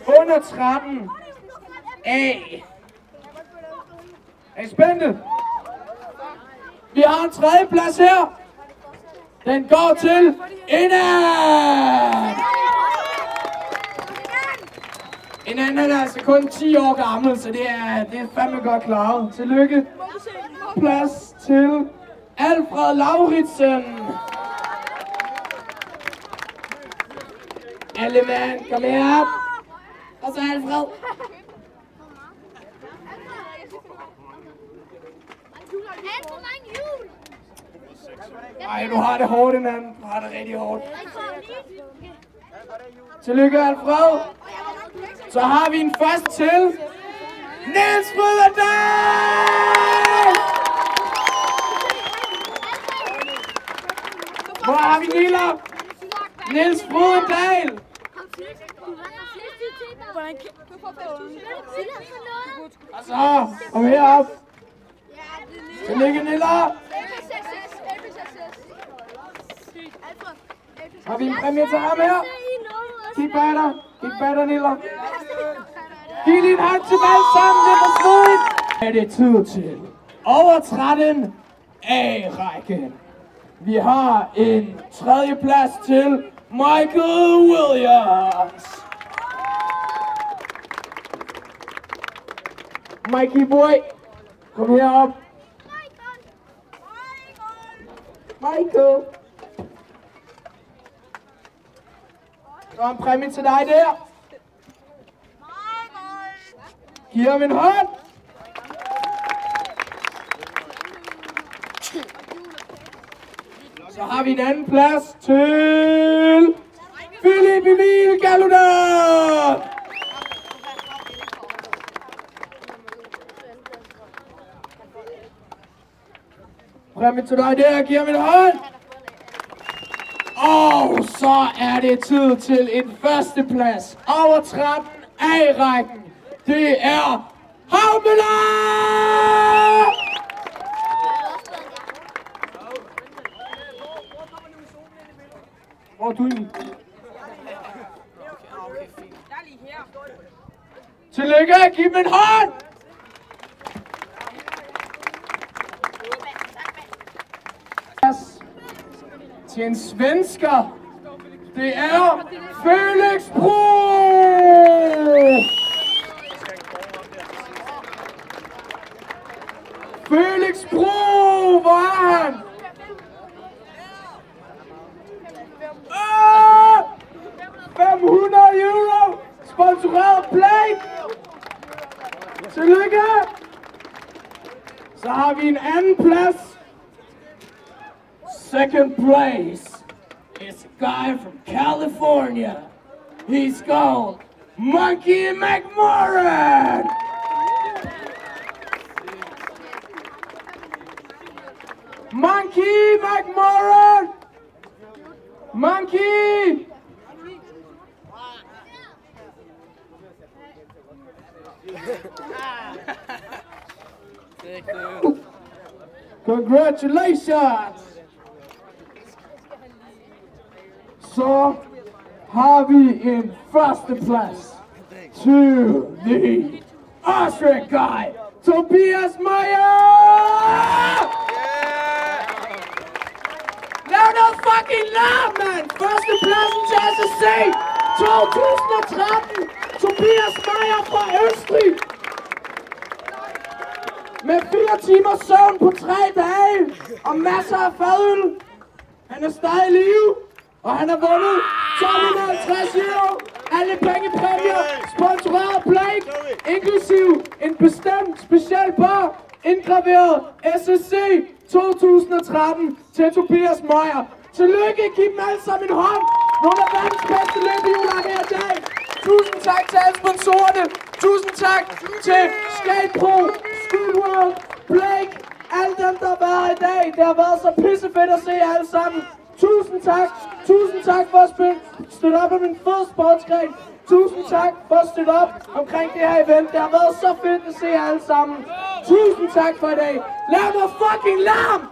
Under 13 A. Er I spændte? Vi har en tredje plads her. Den går til Inan. Inan er altså kun 10 år gammel, så det er fandme godt klaret. Tillykke. Plads til Alfred Lauritsen. Alle mand, kom her. Og så Alfred. Ej, du har det hårdt hinanden. Du har det rigtig hårdt. Tillykke, Alfred. Så har vi en først til Niels Fryderdal. Hvor har vi Nilla? Niels Fryderdal. Og så, kom herop. Tillykke, Nilla. Har vi en præmie til ham her? Kig bag dig. Kig bag dig, Nilla. Giv lige en hånd til dem alle sammen. Det er smukt. Er det tid til over 13 A-rækken. Vi har en tredje plads til Michael Williams. Mikey boy, kom herop. Michael. Så er en præmie til dig der. Giv ham en hånd. Så har vi en anden plads til Philip Emil Galuda. Præmie til dig der, giv ham en hånd. Og så er det tid til en førsteplads over 13 A-rækken. Det er Havmøller! Hvor er du egentlig? Tillykke, giv mig en hånd! Til en svensker. Det er Felix Bro! Felix Bro, hvor er han? 500 euro! Sponsoreret play! Tillykke! Så har vi en anden plads. Second place is a guy from California. He's called Monkey McMorran. Monkey McMorran. Monkey. Congratulations. Så har vi en førsteplads til the Austrian guy, Tobias Meyer! Lav noget fucking larm, mand! Førstepladsen til SSC 2013, Tobias Meyer fra Østrig! Med 4 timer søvn på 3 dage og masser af fadøl. Han er stadig i live. Og han har vundet 1250 euro, alle pengepræmier, sponsoreret Blake, inklusiv en bestemt speciel bar, indgraveret SSC 2013 til Tobias Meyer. Tillykke, giv dem alle sammen en hånd. Nogle af verdens bedste løbehjuler her i dag. Tusind tak til alle sponsorerne. Tusind tak til Skatepro, Schoolworld, Blake, alle dem der har været her i dag. Det har været så pissefedt at se jer alle sammen. Tusind tak for at støtte op om min fede sportsgren. Tusind tak for at støtte op omkring det her event. Det har været så fedt at se jer alle sammen. Tusind tak for i dag. Lad mig fucking larm!